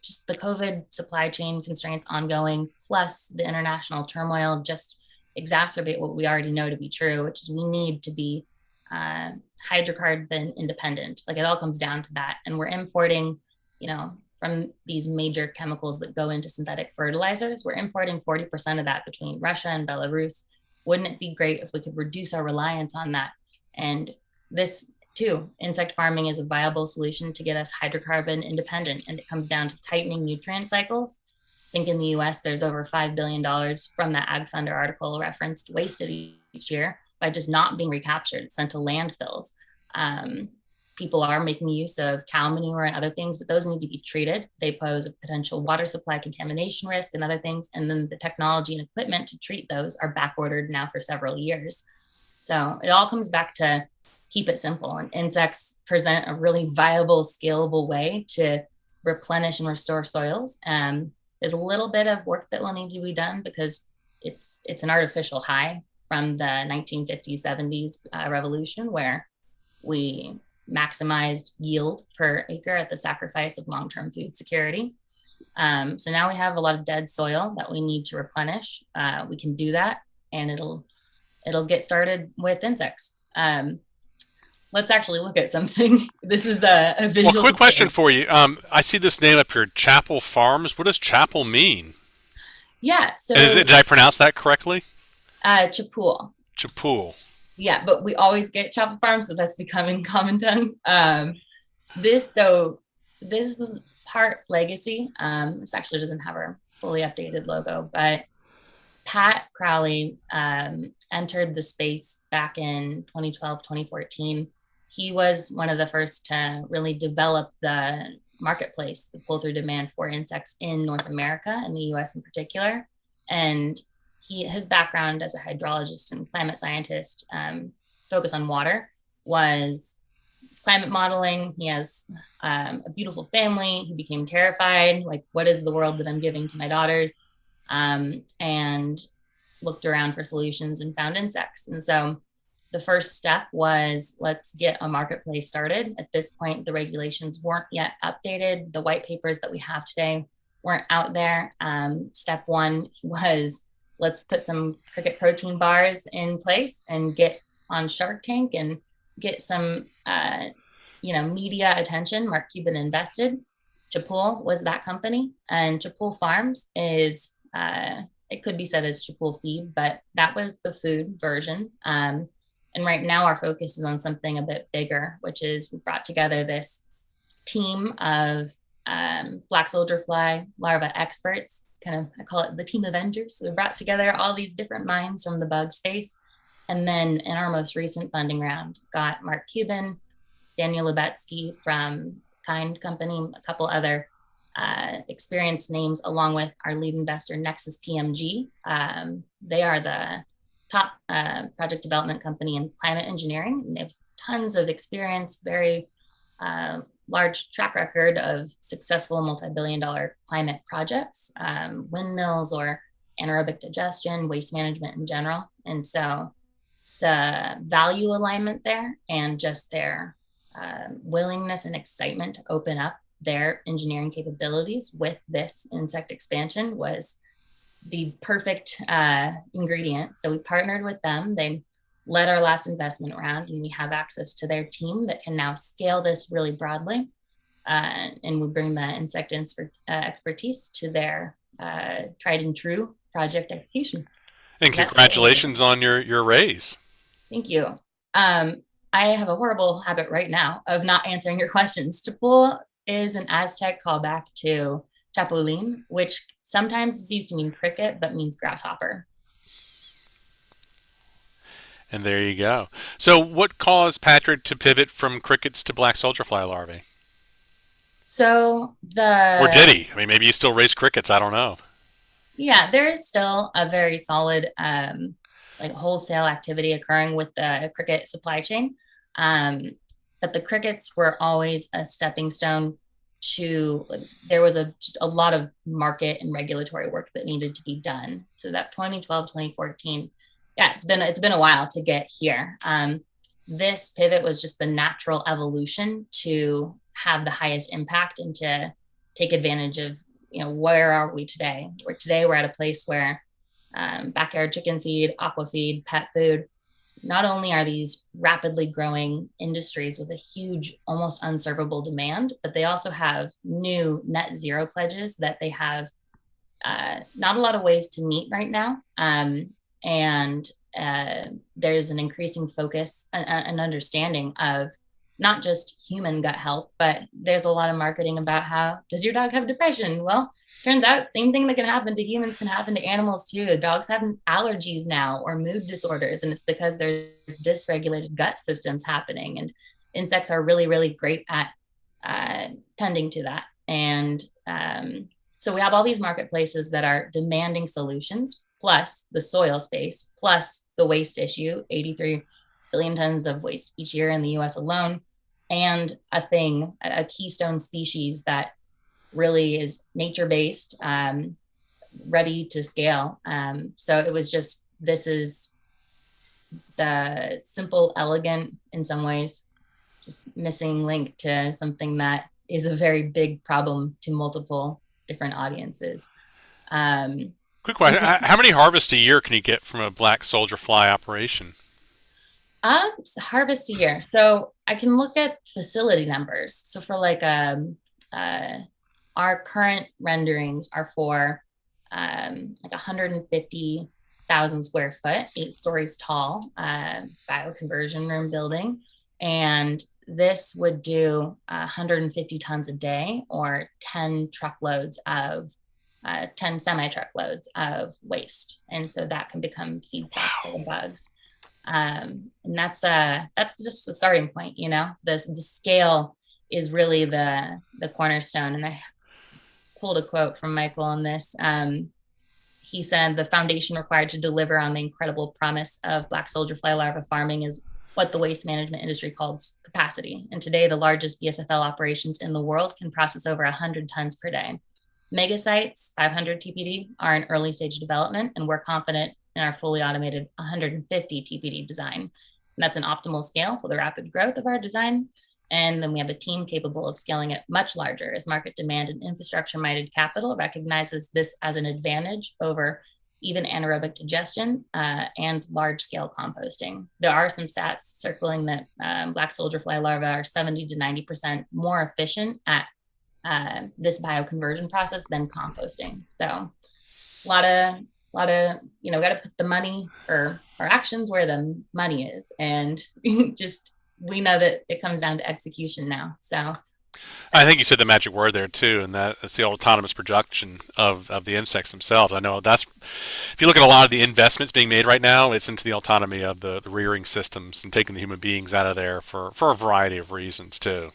Speaker 3: Just the COVID supply chain constraints ongoing, plus the international turmoil, just exacerbate what we already know to be true, which is we need to be hydrocarbon independent. Like it all comes down to that, and we're importing, you know, from these major chemicals that go into synthetic fertilizers. We're importing 40% of that between Russia and Belarus. Wouldn't it be great if we could reduce our reliance on that? And this too, insect farming is a viable solution to get us hydrocarbon independent, and it comes down to tightening nutrient cycles. I think in the US, there's over $5 billion from that Ag Funder article referenced wasted each year by just not being recaptured, sent to landfills. People are making use of cow manure and other things, but those need to be treated. They pose a potential water supply contamination risk and other things. And then the technology and equipment to treat those are back ordered now for several years. So it all comes back to keep it simple. And insects present a really viable, scalable way to replenish and restore soils. There's a little bit of work that will need to be done because it's an artificial high from the 1950s, 70s revolution, where we maximized yield per acre at the sacrifice of long-term food security. So now we have a lot of dead soil that we need to replenish. We can do that, and it'll get started with insects. Let's actually look at something. This is a visual.
Speaker 1: Well, quick question for you. I see this name up here, Chapul Farms. What does Chapel mean?
Speaker 3: Yeah. So
Speaker 1: did I pronounce that correctly?
Speaker 3: Chapul.
Speaker 1: Chapul.
Speaker 3: Yeah, but we always get Chapul Farms, so that's becoming common tongue. This is part legacy. This actually doesn't have our fully updated logo, but Pat Crowley entered the space back in 2012, 2014. He was one of the first to really develop the marketplace, the pull-through demand for insects in North America, in the US in particular. And his background as a hydrologist and climate scientist, focus on water, was climate modeling. He has a beautiful family. He became terrified, like, what is the world that I'm giving to my daughters? And looked around for solutions and found insects. And so the first step was, let's get a marketplace started. At this point, the regulations weren't yet updated. The white papers that we have today weren't out there. Step one was, let's put some cricket protein bars in place and get on Shark Tank and get some media attention. Mark Cuban invested. Chapul was that company, and Chapul Farms is it could be said as Chapul Feed, but that was the food version. And right now our focus is on something a bit bigger, which is we brought together this team of black soldier fly larva experts. Kind of, I call it the team Avengers. So we brought together all these different minds from the bug space. And then in our most recent funding round, got Mark Cuban, Daniel Lubetsky from Kind Company, a couple other experienced names, along with our lead investor, Nexus PMG. They are the top project development company in climate engineering. And they have tons of experience, very large track record of successful multi-billion-dollar climate projects, windmills or anaerobic digestion, waste management in general. And so the value alignment there and just their willingness and excitement to open up their engineering capabilities with this insect expansion was the perfect ingredient. So we partnered with them. They led our last investment round, and we have access to their team that can now scale this really broadly. And we bring the insect expertise to their tried and true project execution.
Speaker 1: And congratulations on your raise.
Speaker 3: Thank you. I have a horrible habit right now of not answering your questions. Chapul is an Aztec callback to Chapulín, which sometimes is used to mean cricket, but means grasshopper.
Speaker 1: And there you go. So, what caused Patrick to pivot from crickets to black soldier fly larvae?
Speaker 3: So
Speaker 1: Or did
Speaker 3: the
Speaker 1: he? I mean, maybe he still raised crickets. I don't know.
Speaker 3: yeah, there is still a very solid like wholesale activity occurring with the cricket supply chain. Um, but the crickets were always a stepping stone to like, there was just a lot of market and regulatory work that needed to be done. So that 2012, 2014, yeah, it's been a while to get here. This pivot was just the natural evolution to have the highest impact and to take advantage of where are we today? We're at a place where backyard chicken feed, aqua feed, pet food. Not only are these rapidly growing industries with a huge, almost unservable demand, but they also have new net zero pledges that they have not a lot of ways to meet right now. And there's an increasing focus and understanding of not just human gut health, but there's a lot of marketing about how does your dog have depression? Well, turns out same thing that can happen to humans can happen to animals too. Dogs have allergies now or mood disorders, and it's because there's dysregulated gut systems happening. And insects are really, really great at tending to that. And so we have all these marketplaces that are demanding solutions, plus the soil space, plus the waste issue, 83 billion tons of waste each year in the US alone, and a keystone species that really is nature based, ready to scale. So it was just, this is the simple, elegant, in some ways, just missing link to something that is a very big problem to multiple different audiences.
Speaker 1: Quick question: how many harvests a year can you get from a black soldier fly operation?
Speaker 3: So harvest a year. So I can look at facility numbers. So for uh, our current renderings are for like 150,000 square foot, 8 stories tall, bioconversion room building. And this would do 150 tons a day or 10 truckloads of 10 semi truckloads of waste. And so that can become feedstock for the bugs. And that's just the starting point. The scale is really the cornerstone. And I pulled a quote from Michael on this. He said the foundation required to deliver on the incredible promise of black soldier fly larva farming is what the waste management industry calls capacity. And today, the largest BSFL operations in the world can process over 100 tons per day. Mega sites, 500 TPD, are in early stage development, and we're confident in our fully automated 150 TPD design. And that's an optimal scale for the rapid growth of our design. And then we have a team capable of scaling it much larger as market demand and infrastructure-minded capital recognizes this as an advantage over even anaerobic digestion and large-scale composting. There are some stats circling that black soldier fly larvae are 70 to 90% more efficient at this bioconversion process than composting. So a lot of got to put the money or our actions where the money is, and just we know that it comes down to execution now. So
Speaker 1: I think you said the magic word there too, and that's the autonomous production of the insects themselves. I know that's if you look at a lot of the investments being made right now, it's into the autonomy of the rearing systems and taking the human beings out of there for a variety of reasons too.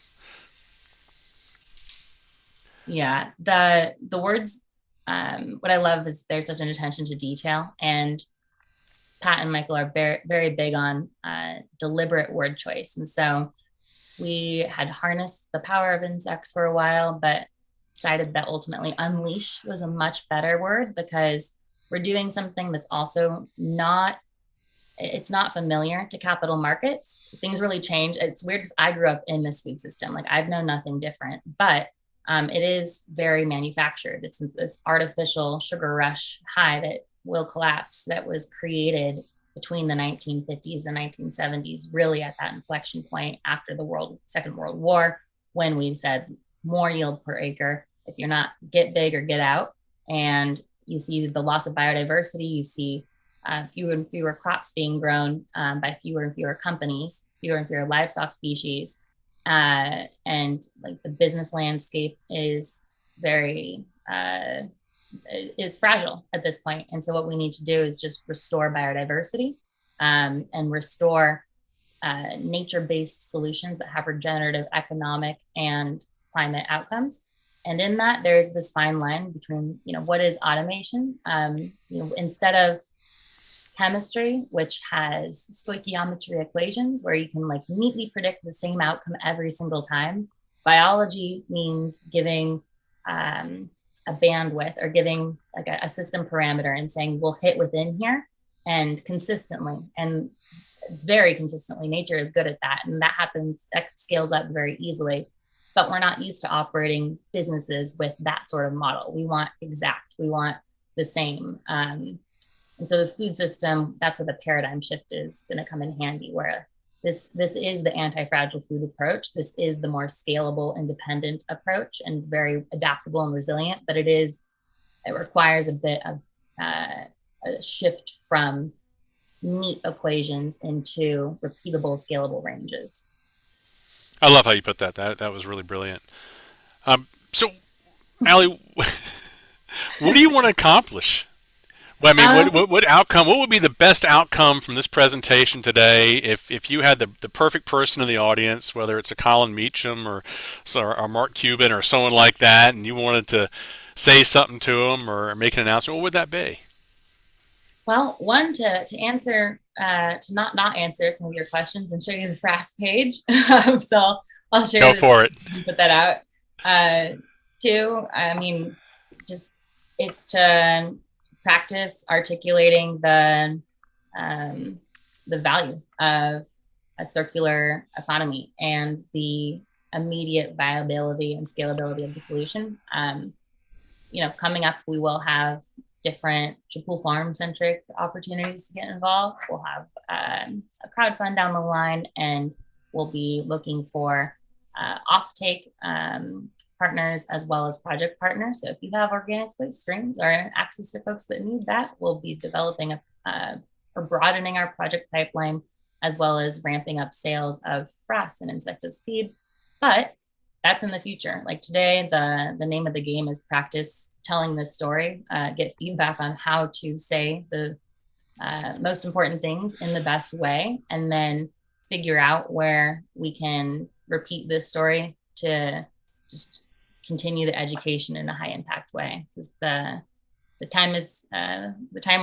Speaker 3: yeah, the words. What I love is there's such an attention to detail, and Pat and Michael are very, very big on deliberate word choice. And so we had harnessed the power of insects for a while, but decided that ultimately unleash was a much better word because we're doing something that's also it's not familiar to capital markets. Things really change. It's weird because I grew up in this food system. Like I've known nothing different, but it is very manufactured. It's this artificial sugar rush high that will collapse that was created between the 1950s and 1970s, really at that inflection point after the Second World War, when we said more yield per acre. If you're not get big or get out, and you see the loss of biodiversity, you see fewer and fewer crops being grown by fewer and fewer companies, fewer and fewer livestock species, and like the business landscape is very is fragile at this point. And so what we need to do is just restore biodiversity and restore nature-based solutions that have regenerative, economic, and climate outcomes. And in that, there's this fine line between, what is automation? Instead of chemistry, which has stoichiometry equations where you can like neatly predict the same outcome every single time. Biology means giving a bandwidth or giving like a system parameter and saying we'll hit within here and consistently and very consistently. Nature is good at that. And that scales up very easily. But we're not used to operating businesses with that sort of model. We want exact, we want the same. And so the food system, that's where the paradigm shift is going to come in handy, where this is the anti-fragile food approach. This is the more scalable, independent approach and very adaptable and resilient, but it requires a bit of a shift from neat equations into repeatable, scalable ranges.
Speaker 1: I love how you put that. That was really brilliant. So, Aly, what do you want to accomplish? Well, I mean, what outcome? What would be the best outcome from this presentation today if you had the perfect person in the audience, whether it's a Colin Meacham or Mark Cuban or someone like that, and you wanted to say something to them or make an announcement? What would that be?
Speaker 3: Well, one to answer to not answer some of your questions and show you the FRAS page. So I'll share.
Speaker 1: Go for it.
Speaker 3: Put that out. Two, I mean, just it's to practice articulating the value of a circular economy and the immediate viability and scalability of the solution. Coming up, we will have different Chapul Farms centric opportunities to get involved. We'll have a crowdfund down the line, and we'll be looking for offtake partners as well as project partners. So if you have organic waste streams or access to folks that need that, we'll be developing or broadening our project pipeline, as well as ramping up sales of FRAS and insecticide feed. But that's in the future. Like today, the name of the game is practice telling this story, get feedback on how to say the most important things in the best way, and then figure out where we can repeat this story to just continue the education in a high impact way. Because the timer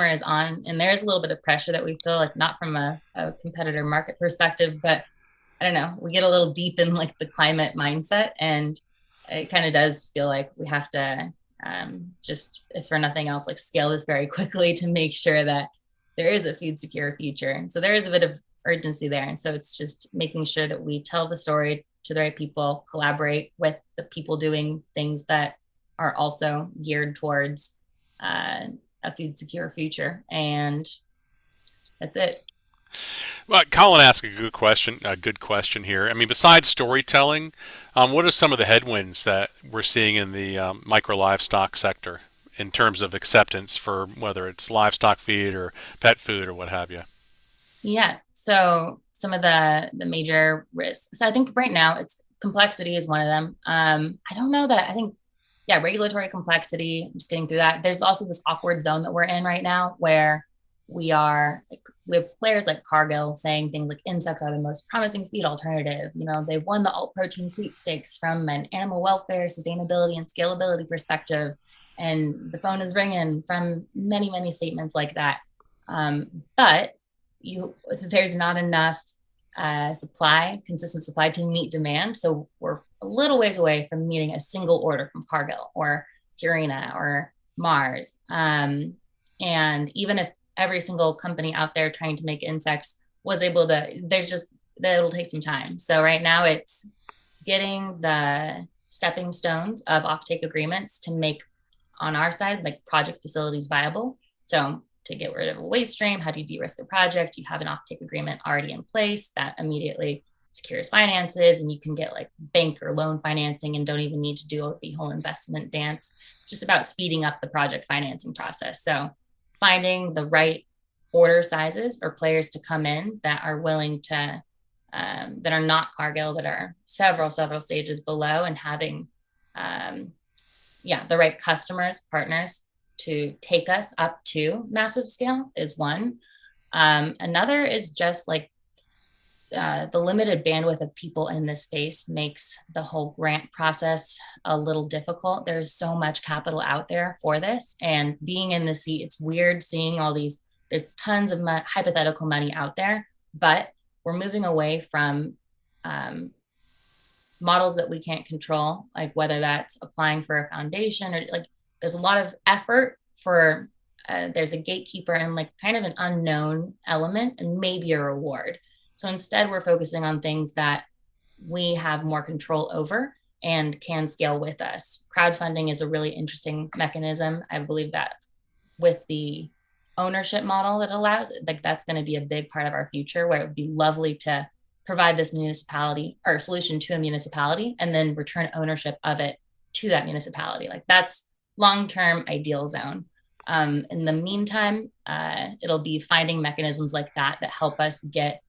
Speaker 3: is on, and there is a little bit of pressure that we feel, like not from a competitor market perspective, but I don't know, we get a little deep in like the climate mindset, and it kind of does feel like we have to just, if for nothing else, like scale this very quickly to make sure that there is a food secure future. And so there is a bit of urgency there. And so it's just making sure that we tell the story to the right people, collaborate with the people doing things that are also geared towards a food secure future. And that's it.
Speaker 1: Well, Colin asked a good question here. I mean, besides storytelling, what are some of the headwinds that we're seeing in the micro-livestock sector in terms of acceptance for whether it's livestock feed or pet food or what have you?
Speaker 3: Yeah, so some of the major risks. So I think right now it's complexity is one of them. I don't know that I think, yeah, regulatory complexity, I'm just getting through that. There's also this awkward zone that we're in right now where we have players like Cargill saying things like insects are the most promising feed alternative. They've won the alt protein sweepstakes from an animal welfare, sustainability, and scalability perspective. And the phone is ringing from many, many statements like that. But there's not enough consistent supply to meet demand. So we're a little ways away from meeting a single order from Cargill or Purina or Mars. And even if every single company out there trying to make insects was able to, it'll take some time. So right now it's getting the stepping stones of offtake agreements to make, on our side, like project facilities viable. So to get rid of a waste stream, how do you de-risk a project? You have an offtake agreement already in place that immediately secures finances, and you can get like bank or loan financing and don't even need to do the whole investment dance. It's just about speeding up the project financing process. So finding the right order sizes or players to come in that are willing to, that are not Cargill, that are several stages below, and having, the right customers, partners to take us up to massive scale is one. Another is just like the limited bandwidth of people in this space makes the whole grant process a little difficult. There's so much capital out there for this, and being in the seat, it's weird seeing all these. There's tons of hypothetical money out there, but we're moving away from models that we can't control, like whether that's applying for a foundation or like there's a lot of effort for there's a gatekeeper and like kind of an unknown element and maybe a reward. So instead, we're focusing on things that we have more control over and can scale with us. Crowdfunding is a really interesting mechanism. I believe that with the ownership model that allows it, like that's going to be a big part of our future, where it would be lovely to provide this municipality or solution to a municipality and then return ownership of it to that municipality. Like that's long-term ideal zone. In the meantime, it'll be finding mechanisms like that that help us get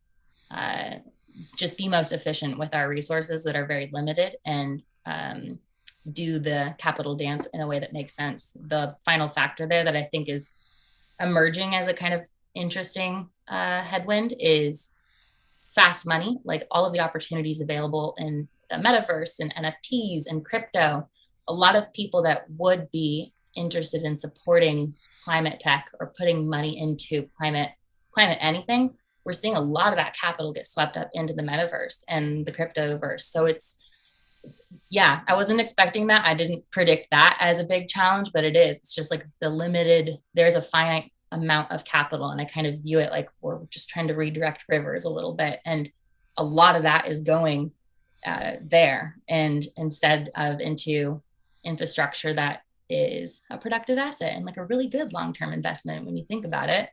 Speaker 3: just be most efficient with our resources that are very limited and do the capital dance in a way that makes sense. The final factor there that I think is emerging as a kind of interesting headwind is fast money, like all of the opportunities available in the metaverse and NFTs and crypto. A lot of people that would be interested in supporting climate tech or putting money into climate anything, we're seeing a lot of that capital get swept up into the metaverse and the cryptoverse. So it's, yeah, I wasn't expecting that. I didn't predict that as a big challenge, but it is. It's just like there's a finite amount of capital. And I kind of view it like we're just trying to redirect rivers a little bit. And a lot of that is going there and instead of into infrastructure that is a productive asset and like a really good long-term investment when you think about it.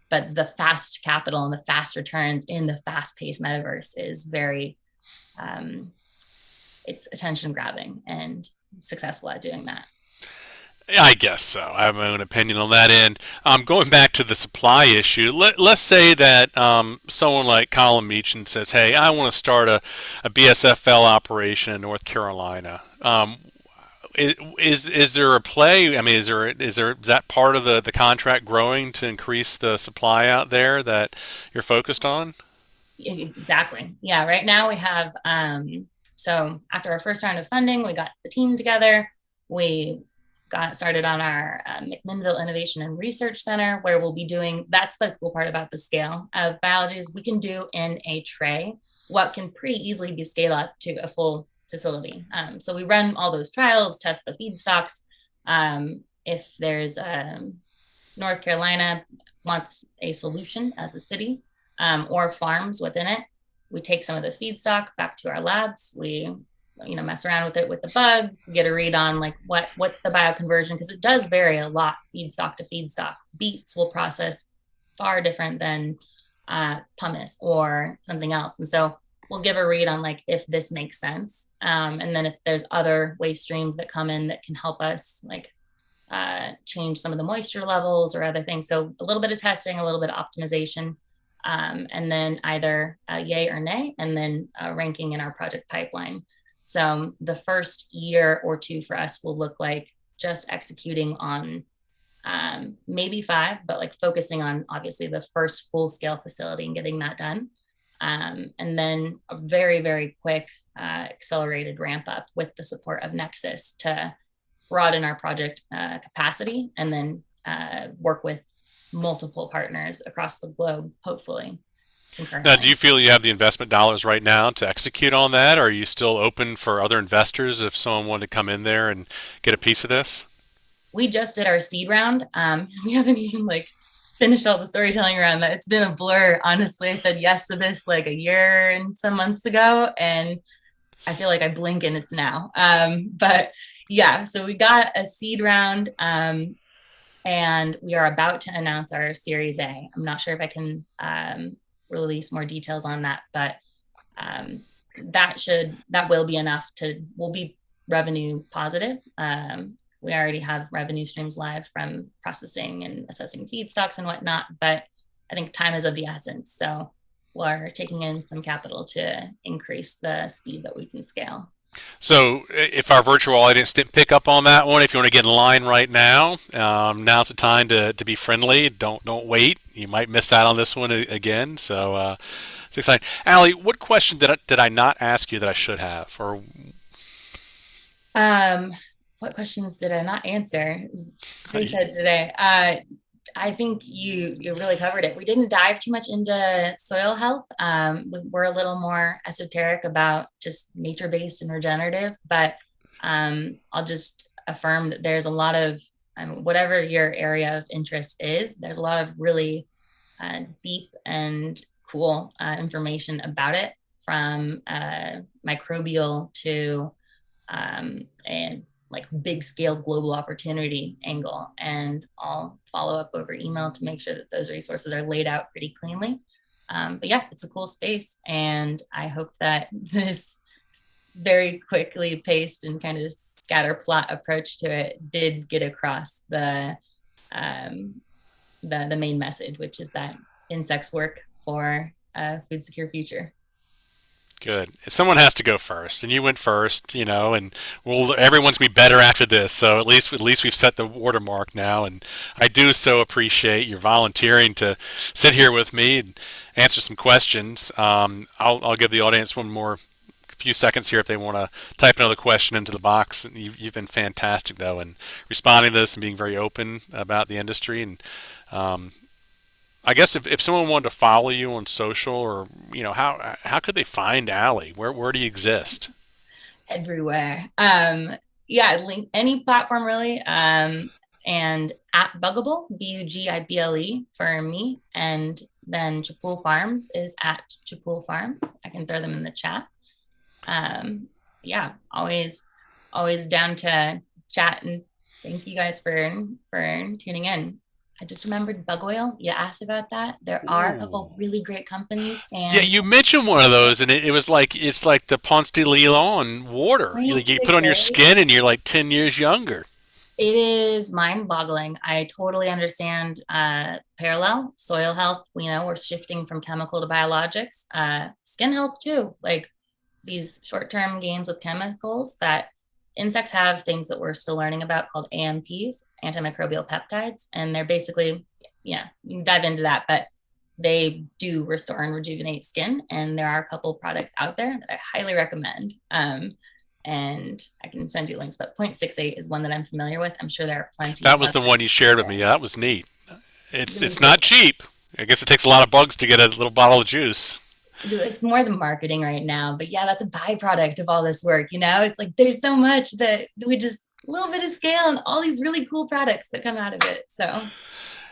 Speaker 3: But the fast capital and the fast returns in the fast-paced metaverse is very, it's attention grabbing and successful at doing that.
Speaker 1: I guess so. I have my own opinion on that end. Going back to the supply issue, let's say that someone like Colin Meachin says, "Hey, I want to start a BSFL operation in North Carolina." Is there a play? I mean, is that part of the contract growing to increase the supply out there that you're focused on?
Speaker 3: Exactly. Yeah. Right now we have so after our first round of funding, we got the team together. We got started on our McMinnville Innovation and Research Center, where we'll be doing, that's the cool part about the scale of biology, is we can do in a tray what can pretty easily be scaled up to a full facility. So we run all those trials, test the feedstocks. If there's North Carolina wants a solution as a city or farms within it, we take some of the feedstock back to our labs. We mess around with it with the bugs, get a read on like what's the bioconversion, because it does vary a lot feedstock to feedstock. Beets will process far different than pumice or something else. And so we'll give a read on like if this makes sense. And then if there's other waste streams that come in that can help us like change some of the moisture levels or other things. So a little bit of testing, a little bit of optimization, and then either yay or nay, and then ranking in our project pipeline. So the first year or two for us will look like just executing on maybe 5, but like focusing on obviously the first full scale facility and getting that done. And then a very, very quick accelerated ramp up with the support of Nexus to broaden our project capacity and then work with multiple partners across the globe, hopefully.
Speaker 1: Now, do you feel you have the investment dollars right now to execute on that, or are you still open for other investors if someone wanted to come in there and get a piece of this?
Speaker 3: We just did our seed round. We haven't even like finished all the storytelling around that. It's been a blur. Honestly, I said yes to this like a year and some months ago, and I feel like I blink and it's now. But yeah, so we got a seed round, and we are about to announce our Series A. I'm not sure if I can release more details on that, but that will be enough we'll be revenue positive. We already have revenue streams live from processing and assessing feedstocks and whatnot, but I think time is of the essence. So we're taking in some capital to increase the speed that we can scale.
Speaker 1: So, if our virtual audience didn't pick up on that one, if you want to get in line right now, now's the time to be friendly. Don't wait. You might miss out on this one again. So, it's exciting. Aly, what question did I not ask you that I should have? Or
Speaker 3: Um, what questions did I not answer? It was pretty good today. I think you really covered it. We didn't dive too much into soil health. We're a little more esoteric about just nature-based and regenerative, but I'll just affirm that there's a lot of whatever your area of interest is, there's a lot of really deep and cool information about it, from microbial to and like big scale global opportunity angle. And I'll follow up over email to make sure that those resources are laid out pretty cleanly. But yeah, it's a cool space. And I hope that this very quickly paced and kind of scatter plot approach to it did get across um, the main message, which is that insects work for a food secure future.
Speaker 1: good. Someone has to go first, and you went first, and everyone's gonna be better after this. So at least we've set the watermark now, and I do so appreciate your volunteering to sit here with me and answer some questions. I'll give the audience one more few seconds here if they want to type another question into the box. You've been fantastic though in responding to this and being very open about the industry. And um, I guess if someone wanted to follow you on social, or how could they find Aly? Where do you exist?
Speaker 3: Everywhere. Yeah, link any platform really. And at Bugible, Bugible for me, and then Chapul Farms is at Chapul Farms. I can throw them in the chat. Um, yeah, always down to chat, and thank you guys for tuning in. I just remembered bug oil. You asked about that. There are a
Speaker 1: Ooh.
Speaker 3: couple really great companies,
Speaker 1: Yeah,
Speaker 3: and
Speaker 1: you mentioned one of those, and it was like it's like the Ponce de Leon water. You put on your
Speaker 3: basically
Speaker 1: skin, and you're like 10 years younger.
Speaker 3: it is mind-boggling. I totally understand parallel soil health. We're shifting from chemical to biologics. Skin health too. Like these short-term gains with chemicals that insects have, things that we're still learning about called AMPs, antimicrobial peptides, and they're basically, yeah, you can dive into that, but they do restore and rejuvenate skin. And there are a couple products out there that I highly recommend. And I can send you links, but 0.68 is one that I'm familiar with. I'm sure there are plenty
Speaker 1: That
Speaker 3: of
Speaker 1: was the
Speaker 3: others.
Speaker 1: one you shared with me. Yeah, that was neat. It's
Speaker 3: Really
Speaker 1: not cheap. I guess it takes a lot of bugs to get a little bottle of juice.
Speaker 3: it's more than marketing right now, but yeah, that's a byproduct of all this work. It's like there's so much that we just a little bit of scale and all these really cool products that come out of it. So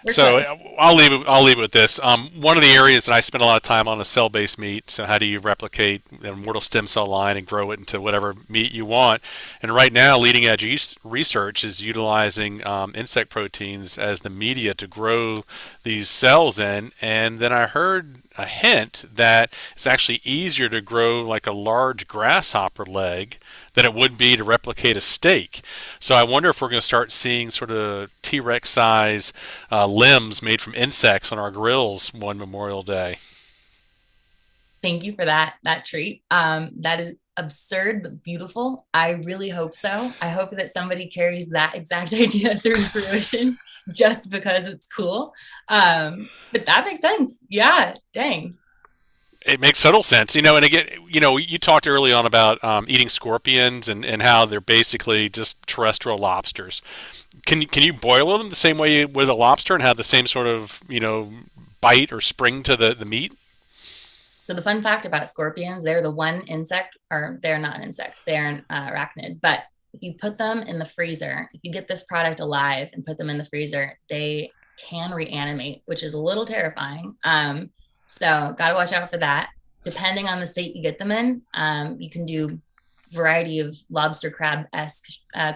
Speaker 3: we're
Speaker 1: So
Speaker 3: close.
Speaker 1: I'll leave it with this. One of the areas that I spend a lot of time on is cell-based meat. So how do you replicate the immortal stem cell line and grow it into whatever meat you want? And right now, leading edge research is utilizing insect proteins as the media to grow these cells in. And then I heard a hint that it's actually easier to grow like a large grasshopper leg than it would be to replicate a steak. So I wonder if we're going to start seeing sort of T-Rex size limbs made from insects on our grills one Memorial Day.
Speaker 3: Thank you for that treat. That is absurd but beautiful. I really hope so. I hope that somebody carries that exact idea through fruition just because it's cool. But that makes sense. Yeah, dang.
Speaker 1: It makes total sense, And again, you talked early on about eating scorpions and how they're basically just terrestrial lobsters. Can you boil them the same way you with a lobster and have the same sort of bite or spring to the meat?
Speaker 3: So the fun fact about scorpions, they're the one insect, or they're not an insect, they're an arachnid. But if you put them in the freezer, if you get this product alive and put them in the freezer, they can reanimate, which is a little terrifying. So got to watch out for that. Depending on the state you get them in, you can do variety of lobster crab-esque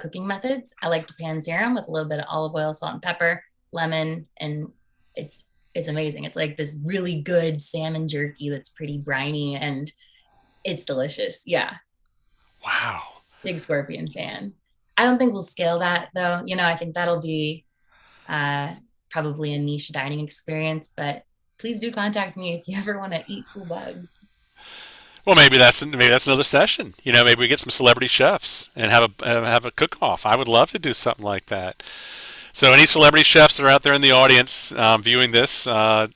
Speaker 3: cooking methods. I like to pan sear them with a little bit of olive oil, salt and pepper, lemon, and it's amazing. It's like this really good salmon jerky that's pretty briny and it's delicious. Yeah,
Speaker 1: Wow.
Speaker 3: big scorpion fan. I don't think we'll scale that though. I think that'll be uh, probably a niche dining experience, but please do contact me if you ever want to eat cool bugs.
Speaker 1: Well, maybe that's another session. Maybe we get some celebrity chefs and have a cook off. I would love to do something like that. So, any celebrity chefs that are out there in the audience viewing this,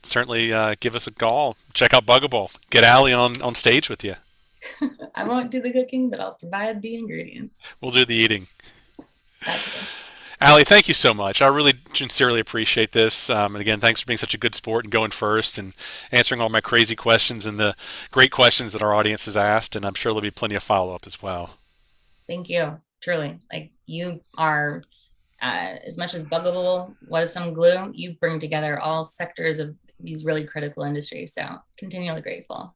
Speaker 1: certainly give us a call. Check out Bugible. Get Aly on stage with you.
Speaker 3: I won't do the cooking, but I'll provide the ingredients.
Speaker 1: We'll do the eating.
Speaker 3: Gotcha.
Speaker 1: Aly, thank you so much. I really sincerely appreciate this. And again, thanks for being such a good sport and going first and answering all my crazy questions and the great questions that our audience has asked. And I'm sure there'll be plenty of follow up as well.
Speaker 3: Thank you. Truly. Like you are, as much as Bugible was some glue, you bring together all sectors of these really critical industries. So continually grateful.